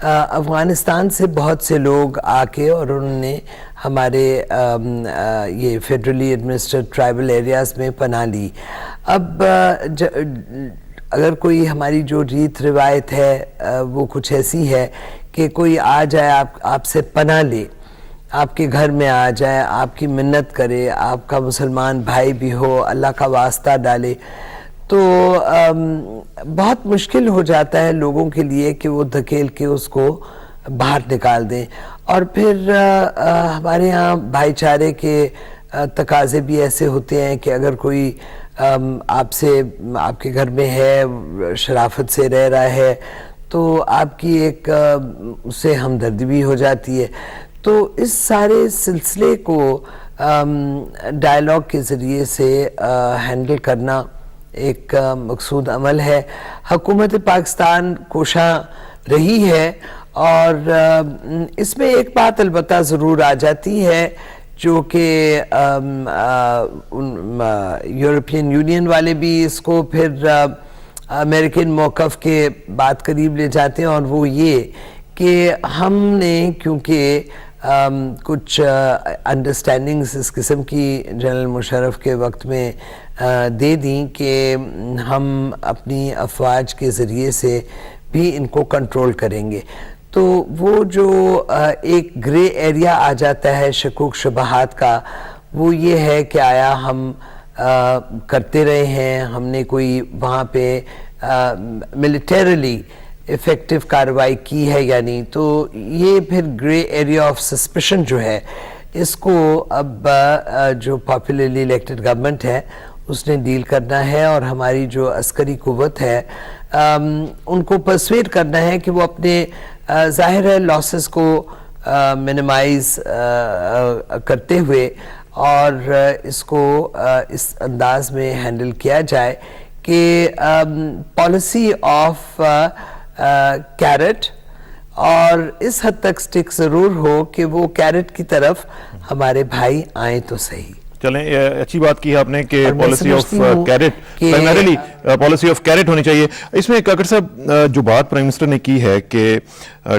افغانستان سے بہت سے لوگ آ کے اور انہوں نے ہمارے یہ فیڈرلی ایڈمنسٹریڈ ٹرائبل ایریاز میں پناہ لی. اب اگر کوئی ہماری جو ریت روایت ہے وہ کچھ ایسی ہے کہ کوئی آ جائے آپ سے پناہ لے, آپ کے گھر میں آ جائے, آپ کی منت کرے, آپ کا مسلمان بھائی بھی ہو, اللہ کا واسطہ ڈالے, تو بہت مشکل ہو جاتا ہے لوگوں کے لیے کہ وہ دھکیل کے اس کو باہر نکال دیں. اور پھر ہمارے ہاں بھائی چارے کے تقاضے بھی ایسے ہوتے ہیں کہ اگر کوئی آپ کے گھر میں ہے, شرافت سے رہ رہا ہے, تو آپ کی ایک اس سے ہمدردی بھی ہو جاتی ہے. تو اس سارے سلسلے کو ڈائلاگ کے ذریعے سے ہینڈل کرنا ایک مقصود عمل ہے. حکومت پاکستان کوشاں رہی ہے, اور اس میں ایک بات البتہ ضرور آ جاتی ہے جو کہ یورپین یونین والے بھی اس کو پھر امریکن موقف کے بات قریب لے جاتے ہیں, اور وہ یہ کہ ہم نے کیونکہ کچھ انڈرسٹینڈنگز اس قسم کی جنرل مشرف کے وقت میں دے دیں کہ ہم اپنی افواج کے ذریعے سے بھی ان کو کنٹرول کریں گے, تو وہ جو ایک گرے ایریا آ جاتا ہے شکوک شبہات کا, وہ یہ ہے کہ آیا ہم کرتے رہے ہیں, ہم نے کوئی وہاں پہ ملیٹریلی افیکٹو کارروائی کی ہے یا نہیں. تو یہ پھر گرے ایریا آف سسپیشن جو ہے, اس کو اب جو پاپولرلی الیکٹڈ گورنمنٹ ہے اس نے ڈیل کرنا ہے, اور ہماری جو عسکری قوت ہے ان کو پرسویٹ کرنا ہے کہ وہ اپنے ظاہر ہے لاسز کو منیمائز کرتے ہوئے اور اس کو اس انداز میں ہینڈل کیا جائے کہ پالیسی آف کیرٹ, اور اس حد تک سٹک ضرور ہو کہ وہ کیرٹ کی طرف ہمارے بھائی آئیں تو صحیح. چلیں, اچھی بات کی آپ نے کہ policy of carrot, primarily policy of carrot ہونی چاہیے. اس میں کاکڑ صاحب جو بات پرائم منسٹر نے کی ہے کہ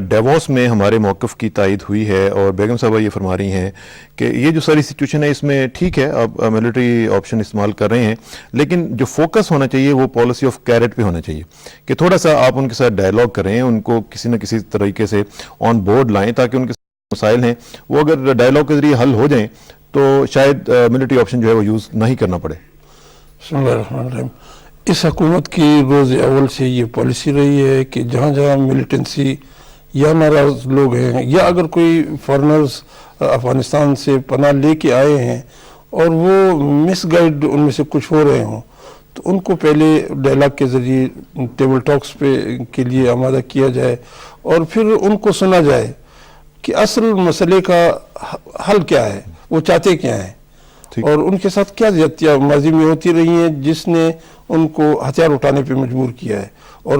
ڈیووس میں ہمارے موقف کی تائید ہوئی ہے, اور بیگم صاحبہ یہ فرما رہی ہیں کہ یہ جو ساری سچویشن ہے اس میں ٹھیک ہے آپ ملٹری آپشن استعمال کر رہے ہیں, لیکن جو فوکس ہونا چاہیے وہ پالیسی آف کیرٹ پہ ہونا چاہیے, کہ تھوڑا سا آپ ان کے ساتھ ڈائلاگ کریں, ان کو کسی نہ کسی طریقے سے آن بورڈ لائیں تاکہ ان کے مسائل ہیں وہ اگر ڈائلاگ کے ذریعے حل ہو جائیں تو شاید ملٹری آپشن جو ہے وہ یوز نہ ہی کرنا پڑے. بسم اللہ الرحمن الرحیم. اس حکومت کی روز اول سے یہ پالیسی رہی ہے کہ جہاں جہاں ملیٹنسی یا ناراض لوگ ہیں, یا اگر کوئی فارنرز افغانستان سے پناہ لے کے آئے ہیں اور وہ مس گائیڈ ان میں سے کچھ ہو رہے ہوں, تو ان کو پہلے ڈائلاگ کے ذریعے ٹیبل ٹاکس پہ کے لیے آمادہ کیا جائے, اور پھر ان کو سنا جائے کہ اصل مسئلے کا حل کیا ہے, وہ چاہتے کیا ہیں, اور ان کے ساتھ کیا زیادتیاں ماضی میں ہوتی رہی ہیں جس نے ان کو ہتھیار اٹھانے پہ مجبور کیا ہے. اور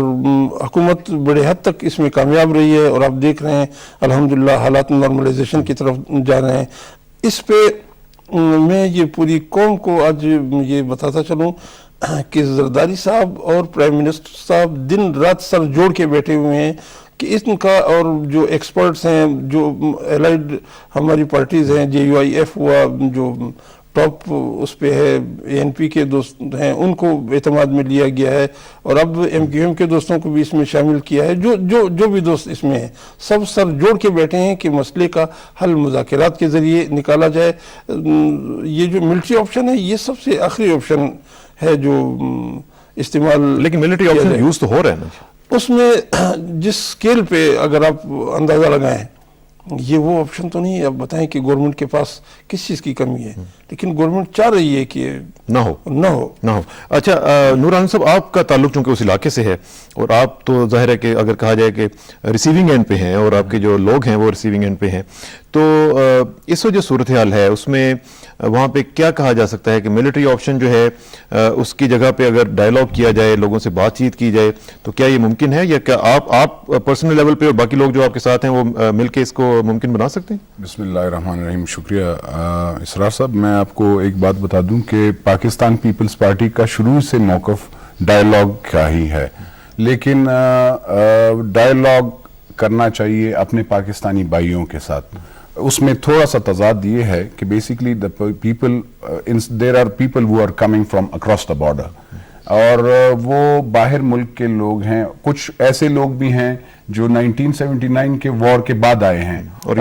حکومت بڑے حد تک اس میں کامیاب رہی ہے, اور آپ دیکھ رہے ہیں الحمدللہ حالات نارملائزیشن کی طرف جا رہے ہیں. اس پہ میں یہ پوری قوم کو آج یہ بتاتا چلوں کہ زرداری صاحب اور پرائم منسٹر صاحب دن رات سر جوڑ کے بیٹھے ہوئے ہیں کہ ان کا, اور جو ایکسپرٹس ہیں, جو الائیڈ ہماری پارٹیز ہیں, JUIF ہوا جو ٹاپ اس پہ ہے, ANP کے دوست ہیں, ان کو اعتماد میں لیا گیا ہے, اور اب MQM کے دوستوں کو بھی اس میں شامل کیا ہے. جو بھی دوست اس میں ہیں سب سر جوڑ کے بیٹھے ہیں کہ مسئلے کا حل مذاکرات کے ذریعے نکالا جائے. یہ جو ملٹری آپشن ہے یہ سب سے آخری آپشن ہے جو استعمال, لیکن ملٹری آپشن یوز تو ہو رہا ہے نا. اس میں جس سکیل پہ اگر آپ اندازہ لگائیں یہ وہ آپشن تو نہیں ہے. اب بتائیں کہ گورنمنٹ کے پاس کس چیز کی کمی ہے, لیکن گورنمنٹ چاہ رہی ہے کہ نہ ہو. اچھا نور عالم صاحب, آپ کا تعلق چونکہ اس علاقے سے ہے, اور آپ تو ظاہر ہے کہ اگر کہا جائے کہ ریسیونگ اینڈ پہ ہیں, اور آپ کے جو لوگ ہیں وہ ریسیونگ اینڈ پہ ہیں, تو اس وجہ صورتحال ہے اس میں وہاں پہ کیا کہا جا سکتا ہے کہ ملٹری آپشن جو ہے اس کی جگہ پہ اگر ڈائلاگ کیا جائے, لوگوں سے بات چیت کی جائے, تو کیا یہ ممکن ہے, یا کیا آپ پرسنل لیول پہ اور باقی لوگ جو آپ کے ساتھ ہیں وہ مل کے اس کو ممکن بنا سکتے ہیں؟ بسم اللہ الرحمن الرحیم. شکریہ اسرار صاحب. میں آپ کو ایک بات بتا دوں کہ پاکستان پیپلز پارٹی کا شروع سے موقف ڈائلاگ کا ہی ہے, لیکن ڈائلاگ کرنا چاہیے اپنے پاکستانی بھائیوں کے ساتھ. اس میں تھوڑا سا تضاد یہ ہے کہ basically there are people who are coming from across the border, اور وہ باہر ملک کے لوگ ہیں. کچھ ایسے لوگ بھی ہیں جو 1979 کے وار کے بعد آئے ہیں اور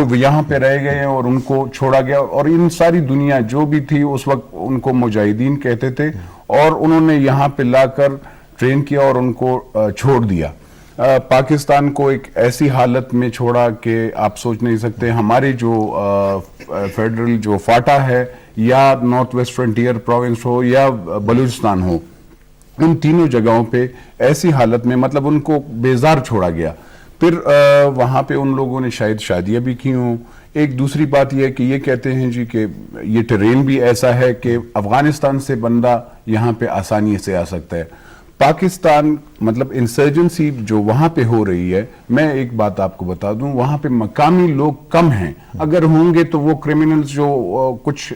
وہ یہاں پہ رہ گئے ہیں اور ان کو چھوڑا گیا, اور ان ساری دنیا جو بھی تھی اس وقت ان کو مجاہدین کہتے تھے, اور انہوں نے یہاں پہ لا کر ٹرین کیا اور ان کو چھوڑ دیا. پاکستان کو ایک ایسی حالت میں چھوڑا کہ آپ سوچ نہیں سکتے. ہمارے جو فیڈرل جو فاٹا ہے, یا نارتھ ویسٹ فرنٹیئر پروونس ہو یا بلوچستان ہو, ان تینوں جگہوں پہ ایسی حالت میں مطلب ان کو بیزار چھوڑا گیا. پھر وہاں پہ ان لوگوں نے شاید شادیاں بھی کی ہوں. ایک دوسری بات یہ ہے کہ یہ کہتے ہیں جی کہ یہ ٹرین بھی ایسا ہے کہ افغانستان سے بندہ یہاں پہ آسانی سے آ سکتا ہے. پاکستان مطلب انسرجنسی جو وہاں پہ ہو رہی ہے, میں ایک بات آپ کو بتا دوں, وہاں پہ مقامی لوگ کم ہیں. اگر ہوں گے تو وہ کرمنلز جو کچھ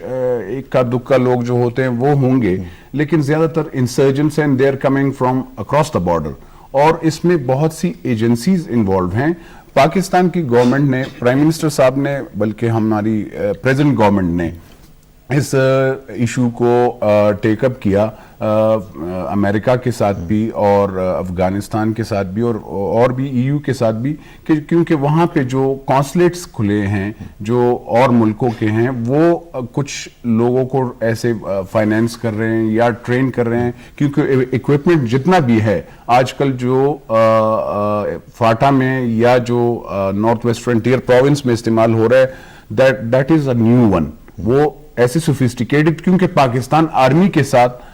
اکا دکا لوگ جو ہوتے ہیں وہ ہوں گے, لیکن زیادہ تر انسرجنٹس ہیں, they are coming from across the border, اور اس میں بہت سی ایجنسیز انوالو ہیں. پاکستان کی گورنمنٹ نے, پرائم منسٹر صاحب نے, بلکہ ہماری پریزنٹ گورنمنٹ نے اس ایشو کو ٹیک اپ کیا امریکہ کے ساتھ بھی اور افغانستان کے ساتھ بھی اور بھی ای یو کے ساتھ بھی, کیونکہ وہاں پہ جو کانسلیٹس کھلے ہیں جو اور ملکوں کے ہیں, وہ کچھ لوگوں کو ایسے فائنینس کر رہے ہیں یا ٹرین کر رہے ہیں, کیونکہ ایکوپمنٹ جتنا بھی ہے آج کل جو فاٹا میں یا جو نارتھ ویسٹ فرنٹیئر پروونس میں استعمال ہو رہا ہے, that is a new one. وہ ایسے سوفسٹیکیٹڈ, کیونکہ پاکستان آرمی کے ساتھ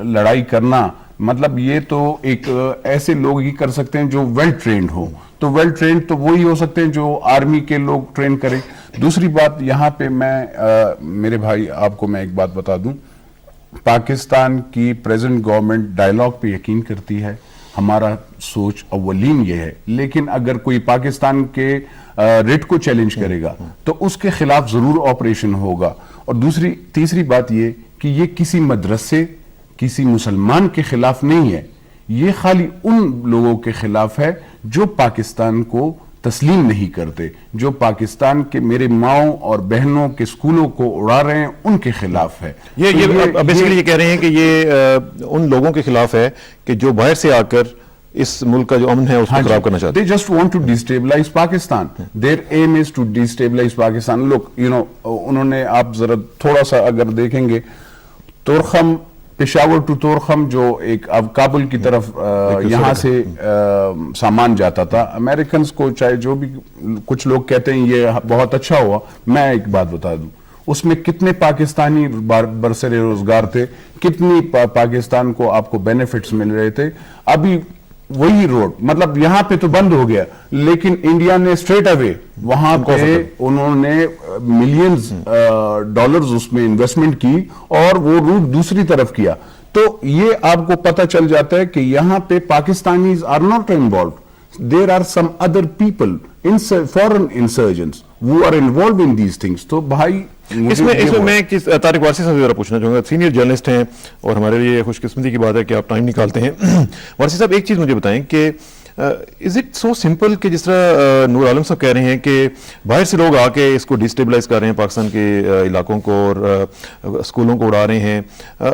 لڑائی کرنا مطلب یہ تو ایک ایسے لوگ ہی کر سکتے ہیں جو ویل ٹرینڈ ہو. تو ویل ٹرینڈ تو وہی ہو سکتے ہیں جو آرمی کے لوگ ٹرین کریں. دوسری بات یہاں پہ میرے بھائی آپ کو میں ایک بات بتا دوں, پاکستان کی پریزنٹ گورنمنٹ ڈائیلاگ پہ یقین کرتی ہے. ہمارا سوچ اولین یہ ہے, لیکن اگر کوئی پاکستان کے ریٹ کو چیلنج کرے گا تو اس کے خلاف ضرور آپریشن ہوگا. اور تیسری بات یہ کہ یہ کسی مدرسے, کسی مسلمان کے خلاف نہیں ہے, یہ خالی ان لوگوں کے خلاف ہے جو پاکستان کو تسلیم نہیں کرتے, جو پاکستان کے میرے ماؤں اور بہنوں کے سکولوں کو اڑا رہے ہیں, ان کے خلاف ہے. یہ بیسیکلی یہ کہہ رہے ہیں کہ یہ ان لوگوں کے خلاف ہے کہ جو باہر سے آ کر اس ملک کا جو امن ہے اس کو خراب کرنا چاہتے ہیں. They just want to destabilize Pakistan. Their aim is to destabilize Pakistan. Look, انہوں نے, آپ ذرا تھوڑا سا اگر دیکھیں گے, تورخم, پشاور ٹو تورخم جو ایک اب کابل کی طرف یہاں سے سامان جاتا تھا, امریکنز کو چاہے جو بھی کچھ لوگ کہتے ہیں یہ بہت اچھا ہوا, میں ایک بات بتا دوں, اس میں کتنے پاکستانی برسر روزگار تھے, کتنی پاکستان کو آپ کو بینیفٹس مل رہے تھے. ابھی وہی روڈ مطلب یہاں پہ تو بند ہو گیا, لیکن انڈیا نے اسٹریٹ اوے وہاں پہ انہوں نے ملینز ڈالرز اس میں انویسٹمنٹ کی اور وہ روٹ دوسری طرف کیا. تو یہ آپ کو پتہ چل جاتا ہے کہ یہاں پہ Pakistanis are not involved. There are some other people, foreign insurgents, who are involved in these things. تو بھائی اس میں میں طارق وارثی صاحب سے ذرا پوچھنا چاہوں گا, سینئر جرنلسٹ ہیں اور ہمارے لیے خوش قسمتی کی بات ہے کہ آپ ٹائم نکالتے ہیں. وارثی صاحب ایک چیز مجھے بتائیں کہ از اٹ سو سمپل کہ جس طرح نور عالم صاحب کہہ رہے ہیں کہ باہر سے لوگ آ کے اس کو ڈیسٹیبلائز کر رہے ہیں, پاکستان کے علاقوں کو اور اسکولوں کو اڑا رہے ہیں,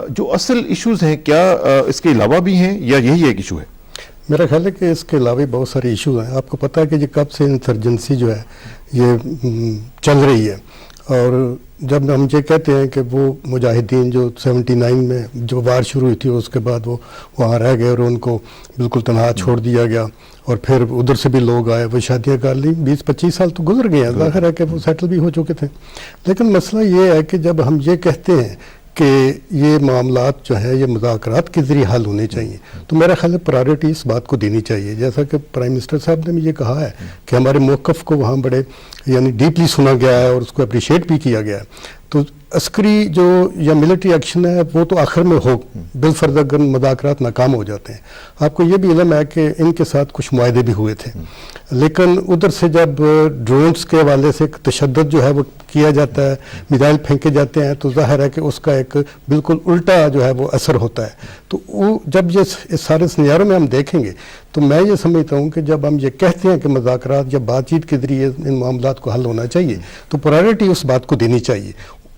جو اصل ایشوز ہیں کیا اس کے علاوہ بھی ہیں یا یہی ایک ایشو ہے؟ میرا خیال ہے کہ اس کے علاوہ بہت سارے ایشو ہیں. آپ کو پتہ ہے کہ یہ کب سے انسرجنسی جو ہے یہ چل رہی ہے, اور جب ہم یہ کہتے ہیں کہ وہ مجاہدین جو 79 میں جو وار شروع ہوئی تھی اس کے بعد وہ وہاں رہ گئے اور ان کو بالکل تنہا چھوڑ دیا گیا, اور پھر ادھر سے بھی لوگ آئے, وہ شادیاں کر لیں, 20-25 سال تو گزر گئے ہیں, ظاہر ہے کہ وہ سیٹل بھی ہو چکے تھے. لیکن مسئلہ یہ ہے کہ جب ہم یہ کہتے ہیں کہ یہ معاملات جو ہے یہ مذاکرات کے ذریعے حل ہونے چاہیے, تو میرا خیال ہے پرائرٹی اس بات کو دینی چاہیے. جیسا کہ پرائم منسٹر صاحب نے بھی یہ کہا ہے کہ ہمارے موقف کو وہاں بڑے یعنی ڈیپلی سنا گیا ہے اور اس کو اپریشیٹ بھی کیا گیا ہے. تو عسکری جو یا ملٹری ایکشن ہے وہ تو آخر میں ہو بالفرض اگر مذاکرات ناکام ہو جاتے ہیں. آپ کو یہ بھی علم ہے کہ ان کے ساتھ کچھ معاہدے بھی ہوئے تھے, لیکن ادھر سے جب ڈرونز کے حوالے سے تشدد جو ہے وہ کیا جاتا ہے, میزائل پھینکے جاتے ہیں, تو ظاہر ہے کہ اس کا ایک بالکل الٹا جو ہے وہ اثر ہوتا ہے. تو وہ جب یہ اس سارے سنیاروں میں ہم دیکھیں گے تو میں یہ سمجھتا ہوں کہ جب ہم یہ کہتے ہیں کہ مذاکرات یا بات چیت کے ذریعے ان معاملات کو حل ہونا چاہیے تو پرائرٹی اس بات کو دینی چاہیے,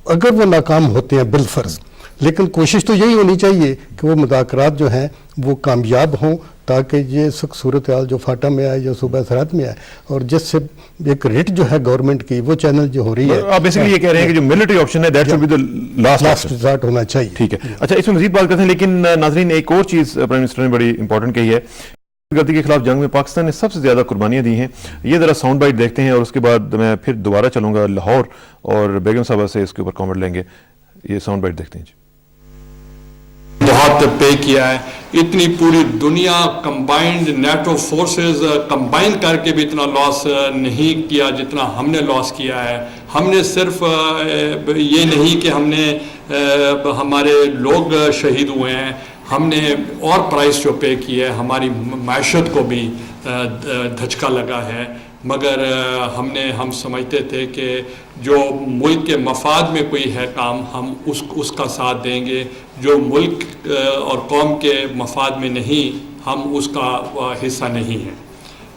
اگر وہ ناکام ہوتے ہیں بالفرض. لیکن کوشش تو یہی ہونی چاہیے کہ وہ مذاکرات جو ہیں وہ کامیاب ہوں, تاکہ یہ سخت صورتحال جو فاٹا میں آئے یا صوبہ سرحد میں آئے, اور جس سے ایک ریٹ جو ہے گورنمنٹ کی وہ چینل جو ہو رہی ہے. آپ بیسیکلی یہ کہہ رہے ہیں کہ جو ملٹری آپشن ہے that should be the last resort ہونا چاہیے. ٹھیک ہے, اچھا اس میں مزید بات کرتے ہیں, لیکن ناظرین ایک اور چیز پرائم منسٹر نے بڑی امپورٹنٹ کہی ہے. غلطی کے خلاف جنگ میں پاکستان نے سب سے زیادہ قربانیاں دی ہیں. یہ ذرا ساؤنڈ بائٹ دیکھتے ہیں اور اس کے بعد میں پھر دوبارہ چلوں گا لاہور اور بیگم صاحبہ سے اس کے اوپر کامنٹ لیں گے. یہ ساؤنڈ بائٹ دیکھتے ہیں جی. بہت پے کیا ہے, اتنی پوری دنیا کمبائنڈ نیٹو فورسز کمبائن کر کے بھی اتنا لاس نہیں کیا جتنا ہم نے لاس کیا ہے. ہم نے صرف یہ نہیں کہ ہم نے ہمارے لوگ شہید ہوئے ہیں, ہم نے اور پرائس جو پے کی ہے, ہماری معیشت کو بھی دھچکا لگا ہے. مگر ہم سمجھتے تھے کہ جو ملک کے مفاد میں کوئی ہے کام ہم اس کا ساتھ دیں گے, جو ملک اور قوم کے مفاد میں نہیں ہم اس کا حصہ نہیں ہیں.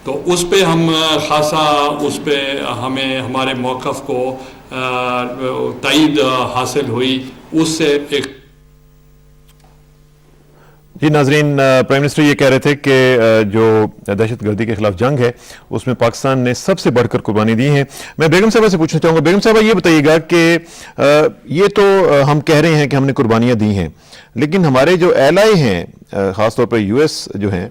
تو اس پہ ہم خاصا اس پہ ہمیں ہمارے موقف کو تائید حاصل ہوئی. اس سے ایک جی ناظرین, پرائم منسٹر یہ کہہ رہے تھے کہ جو دہشت گردی کے خلاف جنگ ہے اس میں پاکستان نے سب سے بڑھ کر قربانی دی ہے. میں بیگم صاحبہ سے پوچھنا چاہوں گا, بیگم صاحبہ یہ بتائیے گا کہ یہ تو ہم کہہ رہے ہیں کہ ہم نے قربانیاں دی ہیں, لیکن ہمارے جو ایلائی ہیں خاص طور پر یو ایس جو ہیں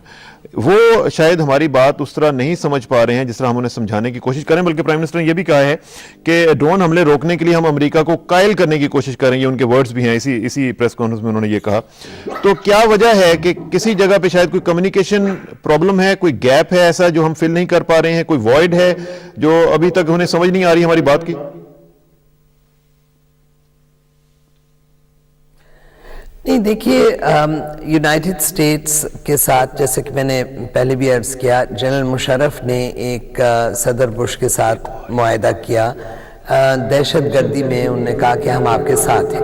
وہ شاید ہماری بات اس طرح نہیں سمجھ پا رہے ہیں جس طرح ہم انہیں سمجھانے کی کوشش کریں. بلکہ پرائم منسٹر نے یہ بھی کہا ہے کہ ڈرون حملے روکنے کے لیے ہم امریکہ کو قائل کرنے کی کوشش کریں گے. ان کے ورڈز بھی ہیں, اسی پریس کانفرنس میں انہوں نے یہ کہا. تو کیا وجہ ہے کہ کسی جگہ پہ شاید کوئی کمیونیکیشن پرابلم ہے, کوئی گیپ ہے ایسا جو ہم فل نہیں کر پا رہے ہیں, کوئی وائڈ ہے جو ابھی تک انہیں سمجھ نہیں آ رہی ہماری بات کی؟ نہیں دیکھیے, یونائٹڈ اسٹیٹس کے ساتھ جیسے کہ میں نے پہلے بھی عرض کیا, جنرل مشرف نے ایک صدر بش کے ساتھ معاہدہ کیا دہشت گردی میں. انہوں نے کہا کہ ہم آپ کے ساتھ ہیں.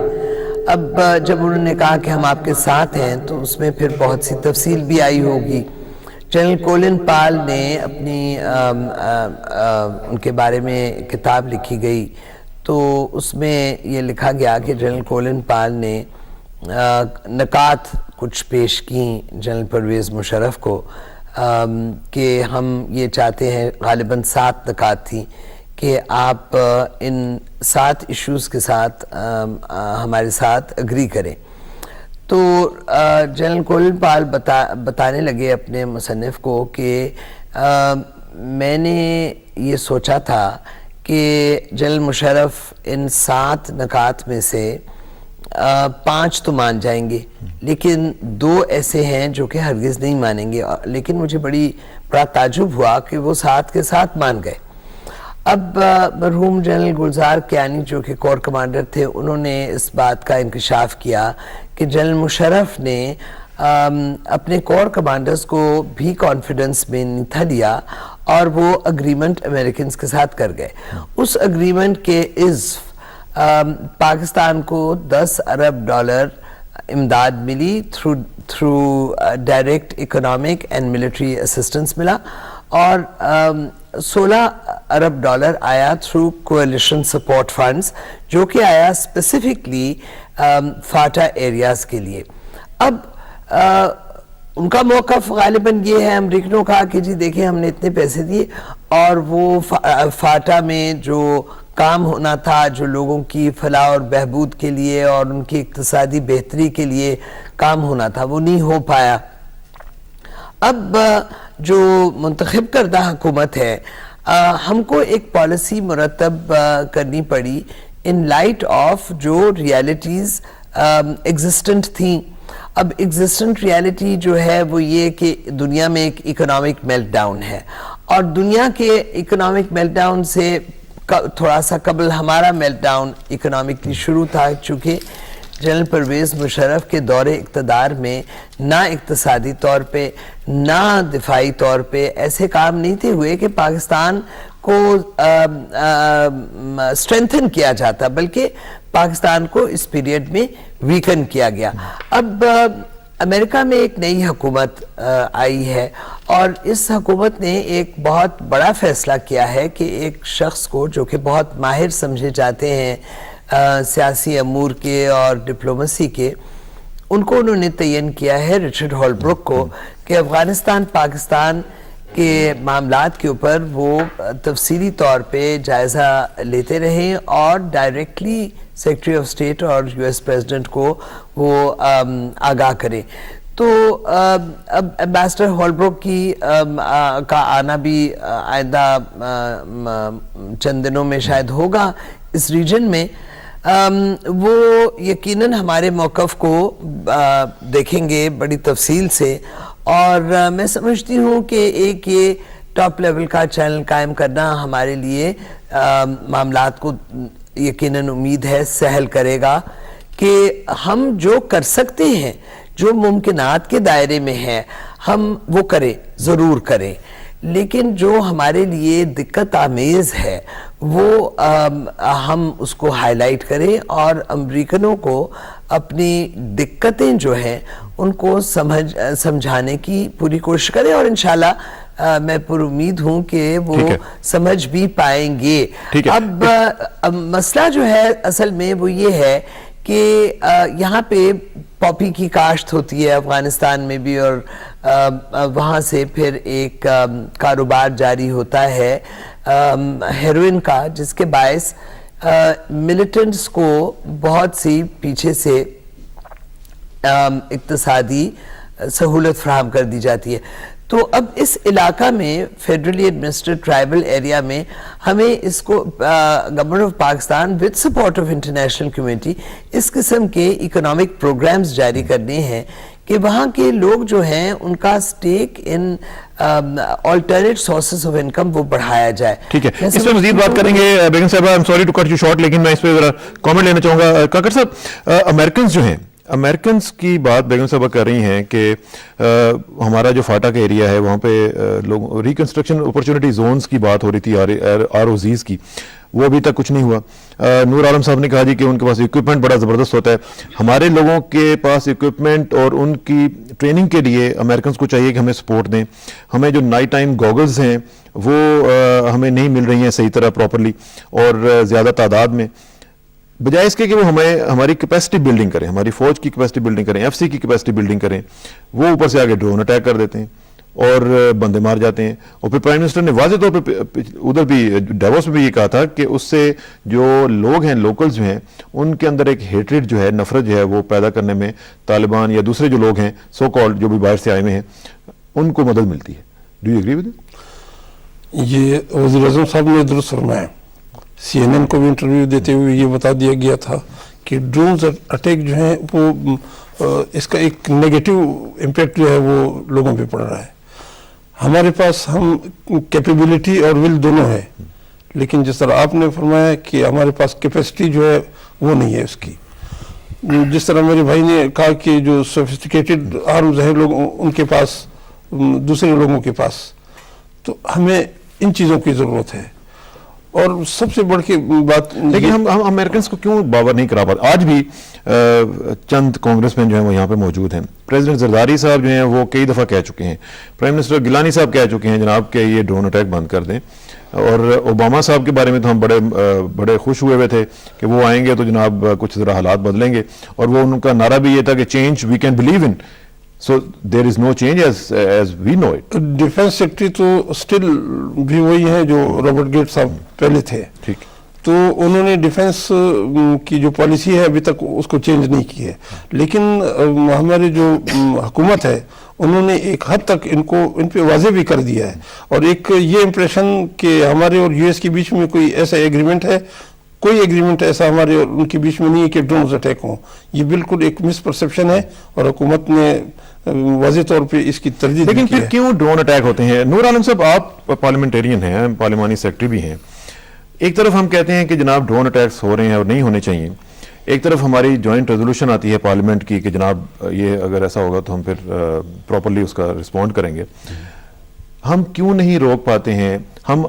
اب جب انہوں نے کہا کہ ہم آپ کے ساتھ ہیں تو اس میں پھر بہت سی تفصیل بھی آئی ہوگی. جنرل کولن پال نے اپنی ان کے بارے میں کتاب لکھی گئی, تو اس میں یہ لکھا گیا کہ جنرل کولن پال نے نکات کچھ پیش کیں جنرل پرویز مشرف کو کہ ہم یہ چاہتے ہیں, غالباً 7 نکات تھیں کہ آپ ان 7 ایشوز کے ساتھ ہمارے ساتھ اگری کریں. تو جنرل کولن پال بتانے لگے اپنے مصنف کو کہ میں نے یہ سوچا تھا کہ جنرل مشرف ان 7 نکات میں سے 5 تو مان جائیں گے, لیکن 2 ایسے ہیں جو کہ ہرگز نہیں مانیں گے. لیکن مجھے بڑا تعجب ہوا کہ وہ 7 کے 7 مان گئے. اب مرحوم جنرل گلزار کیانی جو کہ کور کمانڈر تھے, انہوں نے اس بات کا انکشاف کیا کہ جنرل مشرف نے اپنے کور کمانڈرز کو بھی کانفیڈنس میں نہیں تھا لیا اور وہ اگریمنٹ امریکنز کے ساتھ کر گئے. اس اگریمنٹ کے عزف پاکستان کو $10 ارب امداد ملی through direct economic and military assistance ملا, اور $16 ارب آیا تھرو کولیشن سپورٹ فنڈز جو کہ آیا اسپیسیفکلی فاٹا ایریاز کے لیے. اب ان کا موقف غالباً یہ ہے امریکنوں کا کہ جی دیکھیں ہم نے اتنے پیسے دیے اور وہ فاٹا میں جو کام ہونا تھا, جو لوگوں کی فلاح اور بہبود کے لیے اور ان کی اقتصادی بہتری کے لیے کام ہونا تھا, وہ نہیں ہو پایا. اب جو منتخب کردہ حکومت ہے, ہم کو ایک پالیسی مرتب کرنی پڑی ان لائٹ آف جو ریالٹیز ایگزسٹنٹ تھیں. اب ایگزسٹنٹ ریالٹی جو ہے وہ یہ کہ دنیا میں ایک اکنامک میلٹ ڈاؤن ہے, اور دنیا کے اکنامک میلٹ ڈاؤن سے تھوڑا سا قبل ہمارا میلٹ ڈاؤن اکنامکلی شروع تھا، چونکہ جنرل پرویز مشرف کے دور اقتدار میں نہ اقتصادی طور پہ نہ دفاعی طور پہ ایسے کام نہیں تھے ہوئے کہ پاکستان کو اسٹرینتھن کیا جاتا، بلکہ پاکستان کو اس پیریڈ میں ویکن کیا گیا. اب امریکہ میں ایک نئی حکومت آئی ہے اور اس حکومت نے ایک بہت بڑا فیصلہ کیا ہے کہ ایک شخص کو جو کہ بہت ماہر سمجھے جاتے ہیں سیاسی امور کے اور ڈپلومیسی کے، ان کو انہوں نے تعین کیا ہے، رچرڈ ہولبروک کو، کہ افغانستان پاکستان کے معاملات کے اوپر وہ تفصیلی طور پہ جائزہ لیتے رہیں اور ڈائریکٹلی سیکرٹری آف اسٹیٹ اور یو ایس پریزیڈنٹ کو وہ آگاہ کریں. تو اب ایمبیسڈر ہولبروک کا آنا بھی آئندہ چند دنوں میں شاید ہوگا اس ریجن میں. وہ یقیناً ہمارے موقف کو دیکھیں گے بڑی تفصیل سے، اور میں سمجھتی ہوں کہ ایک یہ ٹاپ لیول کا چینل قائم کرنا ہمارے لیے معاملات کو یقیناً امید ہے سہل کرے گا کہ ہم جو کر سکتے ہیں، جو ممکنات کے دائرے میں ہیں، ہم وہ کریں، ضرور کریں. لیکن جو ہمارے لیے دقت آمیز ہے وہ ہم اس کو ہائی لائٹ کریں اور امریکنوں کو اپنی دقتیں جو ہیں ان کو سمجھانے کی پوری کوشش کریں، اور انشاءاللہ میں پر امید ہوں کہ وہ سمجھ بھی پائیں گے. اب مسئلہ جو ہے اصل میں وہ یہ ہے کہ یہاں پہ پاپی کی کاشت ہوتی ہے افغانستان میں بھی، اور وہاں سے پھر ایک کاروبار جاری ہوتا ہے ہیروئن کا، جس کے باعث ملیٹنٹس کو بہت سی پیچھے سے اقتصادی سہولت فراہم کر دی جاتی ہے. تو اب اس علاقہ میں فیڈرلی ایڈمنسٹریٹ ٹرائبل ایریا میں ہمیں اس کو government of Pakistan with support of international community اس قسم کے اکنامک پروگرامز جاری کرنے ہیں کہ وہاں کے لوگ جو ہیں ان کا سٹیک ان آلٹرنیٹ سورسز آف انکم وہ بڑھایا جائے. ٹھیک ہے، اس پہ مزید بات کریں گے. بیگم صاحبہ، I'm sorry to cut you short، لیکن میں اس پہ ذرا کامنٹ لینا چاہوں گا. کاکڑ صاحب، امریکنز جو ہیں، امریکنز کی بات بیگم صاحبہ کر رہی ہیں کہ ہمارا جو فاٹا کا ایریا ہے وہاں پہ لوگ ریکنسٹرکشن اپرچونٹی زونز کی بات ہو رہی تھی، آر او زیز کی، وہ ابھی تک کچھ نہیں ہوا. نور عالم صاحب نے کہا جی کہ ان کے پاس اکوپمنٹ بڑا زبردست ہوتا ہے. ہمارے لوگوں کے پاس اکوپمنٹ اور ان کی ٹریننگ کے لیے امریکنز کو چاہیے کہ ہمیں سپورٹ دیں. ہمیں جو نائٹ ٹائم گوگلز ہیں وہ ہمیں نہیں مل رہی ہیں صحیح طرح پراپرلی اور زیادہ تعداد میں، بجائے اس کے کہ وہ ہماری کیپیسٹی بلڈنگ کریں، ہماری فوج کی کیپیسٹی بلڈنگ کریں، ایف سی کی کیپیسٹی بلڈنگ کریں. وہ اوپر سے آگے ڈرون اٹیک کر دیتے ہیں اور بندے مار جاتے ہیں. اور پھر پرائم منسٹر نے واضح طور پہ ادھر بھی ڈیووس میں بھی یہ کہا تھا کہ اس سے جو لوگ ہیں، لوکلز جو ہیں، ان کے اندر ایک ہیٹریڈ جو ہے، نفرت جو ہے وہ پیدا کرنے میں طالبان یا دوسرے جو لوگ ہیں سو کالڈ جو بھی باہر سے آئے ہوئے ہیں ان کو مدد ملتی ہے. Do you agree with it? یہ وزیر اعظم صاحب نے درست فرمایا. سی این این کو بھی انٹرویو دیتے ہوئے یہ بتا دیا گیا تھا کہ ڈرونز اٹیک جو ہیں وہ اس کا ایک نیگیٹو امپیکٹ جو ہے وہ لوگوں پہ پڑ رہا ہے. ہمارے پاس ہم کیپیبلٹی اور ول دونوں ہے، لیکن جس طرح آپ نے فرمایا کہ ہمارے پاس کیپیسٹی جو ہے وہ نہیں ہے اس کی. جس طرح میرے بھائی نے کہا کہ جو سوفسٹیکیٹڈ آرمز ہیں لوگ ان کے پاس، دوسرے لوگوں کے پاس، تو ہمیں ان چیزوں کی ضرورت ہے. اور سب سے بڑھ کے بات، لیکن ہم امریکنز کو کیوں باور نہیں کرا پاتے؟ آج بھی چند کانگریس مین جو ہیں وہ یہاں پہ موجود ہیں. پریزیڈنٹ زرداری صاحب جو ہیں وہ کئی دفعہ کہہ چکے ہیں، پرائم منسٹر گیلانی صاحب کہہ چکے ہیں جناب کہ یہ ڈرون اٹیک بند کر دیں. اور اوباما صاحب کے بارے میں تو ہم بڑے خوش ہوئے ہوئے تھے کہ وہ آئیں گے تو جناب کچھ ذرا حالات بدلیں گے. اور وہ ان کا نعرہ بھی یہ تھا کہ change we can believe in, so there is no change as we know it. Defence secretary تو اسٹل بھی وہی ہیں جو رابرٹ گیٹ صاحب پہلے تھے. ٹھیک، تو انہوں نے ڈیفینس کی جو پالیسی ہے ابھی تک اس کو چینج نہیں کی ہے. لیکن ہماری جو حکومت ہے انہوں نے ایک حد تک ان پہ واضح بھی کر دیا ہے. اور ایک یہ امپریشن کہ ہمارے اور یو ایس کے بیچ میں کوئی ایسا ایگریمنٹ ہے، کوئی ایگریمنٹ ایسا ہمارے اور ان کے بیچ میں نہیں ہے کہ ڈرونز اٹیک ہوں. یہ بالکل ایک مس پرسیپشن ہے اور حکومت نے واضح طور پہ اس کی تردید کی ہے. لیکن پھر کیوں ڈرون اٹیک ہوتے ہیں؟ نور عالم صاحب، آپ پارلیمنٹیرین ہیں، پارلیمانی سیکرٹری بھی ہیں. ایک طرف ہم کہتے ہیں کہ جناب ڈرون اٹیکس ہو رہے ہیں اور نہیں ہونے چاہیے، ایک طرف ہماری جوائنٹ ریزولوشن آتی ہے پارلیمنٹ کی کہ جناب یہ اگر ایسا ہوگا تو ہم پھر پراپرلی اس کا رسپونڈ کریں گے. ہم کیوں نہیں روک پاتے ہیں؟ ہم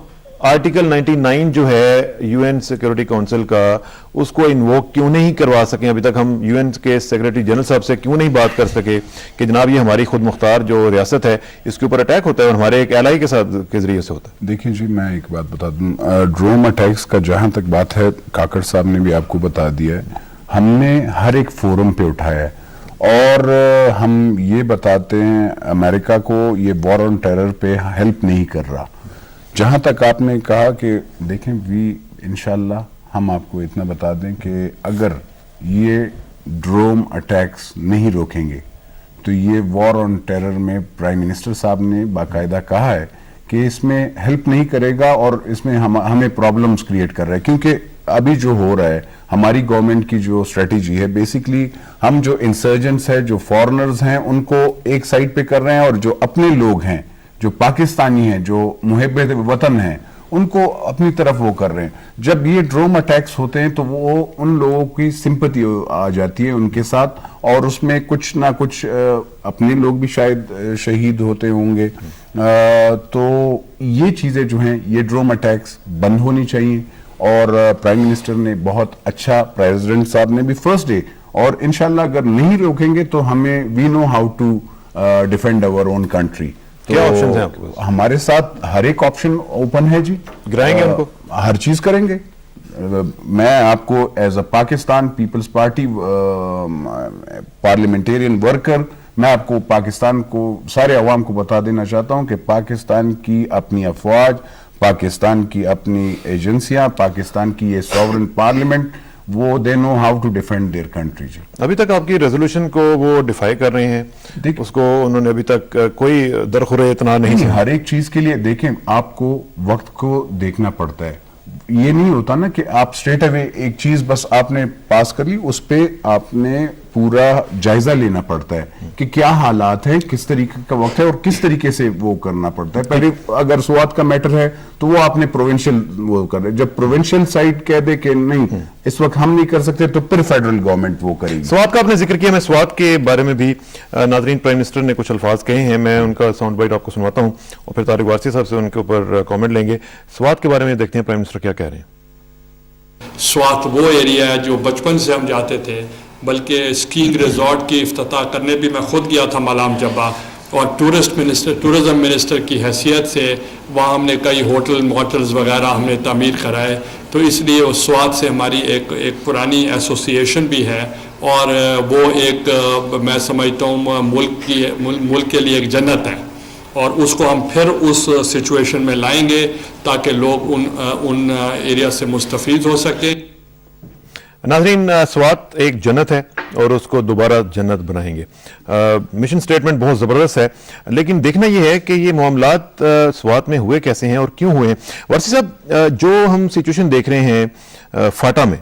آرٹیکل 99 جو ہے یو این سیکورٹی کونسل کا، اس کو انووک کیوں نہیں کروا سکیں؟ ابھی تک ہم یو این کے سیکریٹری جنرل صاحب سے کیوں نہیں بات کر سکے کہ جناب یہ ہماری خود مختار جو ریاست ہے اس کے اوپر اٹیک ہوتا ہے اور ہمارے ایک ایلائی کے ساتھ کے ذریعے سے ہوتا ہے. دیکھیں جی، میں ایک بات بتا دوں، ڈرون اٹیکس کا جہاں تک بات ہے، کاکڑ صاحب نے بھی آپ کو بتا دیا ہے، ہم نے ہر ایک فورم پہ اٹھایا ہے اور ہم یہ بتاتے ہیں امریکہ کو یہ وار آن ٹیرر پہ ہیلپ نہیں کر رہا. جہاں تک آپ نے کہا کہ دیکھیں انشاءاللہ ہم آپ کو اتنا بتا دیں کہ اگر یہ ڈرون اٹیکس نہیں روکیں گے تو یہ وار آن ٹیرر میں پرائم منسٹر صاحب نے باقاعدہ کہا ہے کہ اس میں ہیلپ نہیں کرے گا اور اس میں ہمیں پرابلمز کریٹ کر رہا ہے. کیونکہ ابھی جو ہو رہا ہے، ہماری گورنمنٹ کی جو اسٹریٹجی ہے، بیسیکلی ہم جو انسرجنٹس ہیں، جو فارنرز ہیں، ان کو ایک سائڈ پہ کر رہے ہیں اور جو اپنے لوگ ہیں، جو پاکستانی ہیں، جو محب وطن ہیں، ان کو اپنی طرف وہ کر رہے ہیں. جب یہ ڈرون اٹیکس ہوتے ہیں تو وہ ان لوگوں کی سمپتی آ جاتی ہے ان کے ساتھ، اور اس میں کچھ نہ کچھ اپنے لوگ بھی شاید شہید ہوتے ہوں گے. تو یہ چیزیں جو ہیں، یہ ڈرون اٹیکس بند ہونی چاہیے. اور پرائم منسٹر نے بہت اچھا، پریزیڈنٹ صاحب نے بھی فرسٹ ڈے، اور انشاءاللہ اگر نہیں روکیں گے تو ہمیں we know how to defend our own country. کیا آپشنز ہیں آپ کے پاس؟ ہمارے ساتھ ہر ایک آپشن اوپن ہے جی. گرائیں گے ان کو؟ ہر چیز کریں گے. میں آپ کو as a Pakistan Peoples Party Parliamentarian worker, میں آپ کو پاکستان کو، سارے عوام کو بتا دینا چاہتا ہوں کہ پاکستان کی اپنی افواج، پاکستان کی اپنی ایجنسیاں، پاکستان کی یہ سوورن پارلیمنٹ، وہ they know how to defend their country. جی ابھی تک آپ کی ریزولوشن کو وہ ڈیفائی کر رہے ہیں، اس کو انہوں نے ابھی تک کوئی درخور اطلاع نہیں. ہر ایک چیز کے لیے دیکھیں، آپ کو وقت کو دیکھنا پڑتا ہے. یہ نہیں ہوتا نا کہ آپ اسٹریٹ اوے ایک چیز بس آپ نے پاس کر لی، اس پہ آپ نے پورا جائزہ لینا پڑتا ہے کہ کیا حالات ہیں، کس طریقے کا وقت ہے اور کس طریقے سے وہ کرنا پڑتا ہے. پہلے اگر سوات کا میٹر ہے تو وہ آپ نے پروونشل وہ کر رہے، جب پروونشل سائٹ کہہ دے کہ نہیں اس وقت ہم نہیں کر سکتے تو پھر فیڈرل گورنمنٹ وہ کرے گی. سوات کا آپ نے ذکر کیا، میں سوات کے بارے میں بھی ناظرین پرائم منسٹر نے کچھ الفاظ کہے ہیں، میں ان کا ساؤنڈ بائٹ آپ کو سنواتا ہوں اور پھر طارق وارثی صاحب سے ان کے اوپر کامنٹ لیں گے. سوات کے بارے میں دیکھتے ہیں پرائم منسٹر کیا کہہ رہے ہیں. سوات وہ ایریا ہے جو بچپن سے ہم جاتے تھے، بلکہ اسکینگ ریزورٹ کی افتتاح کرنے بھی میں خود گیا تھا مالام جبا، اور ٹورزم منسٹر کی حیثیت سے وہاں ہم نے کئی ہوٹل موٹلز وغیرہ ہم نے تعمیر کرائے. تو اس لیے اس سوات سے ہماری ایک پرانی ایسوسیشن بھی ہے، اور وہ ایک میں سمجھتا ہوں ملک کے لیے ایک جنت ہے، اور اس کو ہم پھر اس سچویشن میں لائیں گے تاکہ لوگ ان ایریا سے مستفید ہو سکیں. ناظرین، سوات ایک جنت ہے اور اس کو دوبارہ جنت بنائیں گے. مشن سٹیٹمنٹ بہت زبردست ہے، لیکن دیکھنا یہ ہے کہ یہ معاملات سوات میں ہوئے کیسے ہیں اور کیوں ہوئے ہیں. وارثی صاحب، جو ہم سچویشن دیکھ رہے ہیں فاٹا میں،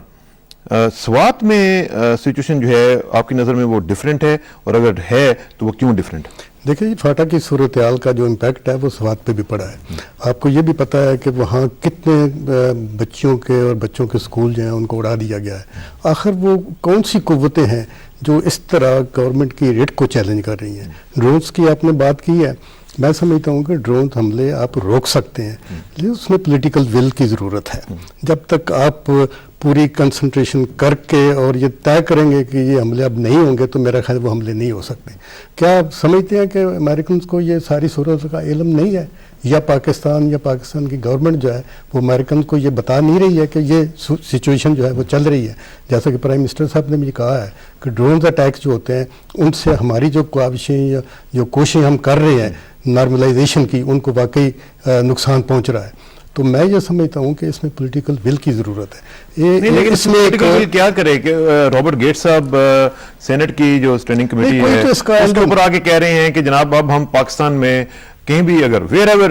سوات میں سچویشن جو ہے آپ کی نظر میں وہ ڈیفرنٹ ہے، اور اگر ہے تو وہ کیوں ڈیفرنٹ ہے؟ دیکھیں جی، فاٹا کی صورتحال کا جو امپیکٹ ہے وہ سوات پہ بھی پڑا ہے. آپ کو یہ بھی پتہ ہے کہ وہاں کتنے بچوں کے اور بچوں کے سکول جو ہیں ان کو اڑا دیا گیا ہے. آخر وہ کون سی قوتیں ہیں جو اس طرح گورنمنٹ کی ریٹ کو چیلنج کر رہی ہیں؟ ڈرونز کی آپ نے بات کی ہے، میں سمجھتا ہوں کہ ڈرون حملے آپ روک سکتے ہیں، لیکن اس میں پولیٹیکل ول کی ضرورت ہے. جب تک آپ پوری کنسنٹریشن کر کے اور یہ طے کریں گے کہ یہ حملے اب نہیں ہوں گے تو میرا خیال وہ حملے نہیں ہو سکتے. کیا آپ سمجھتے ہیں کہ امریکنز کو یہ ساری صورت کا علم نہیں ہے، یا پاکستان کی گورنمنٹ جو ہے وہ امریکن کو یہ بتا نہیں رہی ہے کہ یہ سچویشن جو ہے وہ چل رہی ہے؟ جیسا کہ پرائم منسٹر صاحب نے مجھے کہا ہے کہ ڈرونز اٹیکس جو ہوتے ہیں ان سے ہماری جو کاوشیں یا جو کوششیں ہم کر رہے ہیں نارملائزیشن کی، ان کو واقعی نقصان پہنچ رہا ہے. تو میں یہ سمجھتا ہوں کہ اس میں پولیٹیکل ول کی ضرورت ہے. لیکن اس میں کیا کرے کہ رابرٹ گیٹس صاحب سینٹ کی جو اسٹینڈنگ کمیٹی ہے اس کے اوپر آ کے کہہ رہے ہیں کہ جناب اب ہم پاکستان میں کہیں بھی اگر ویئر ایور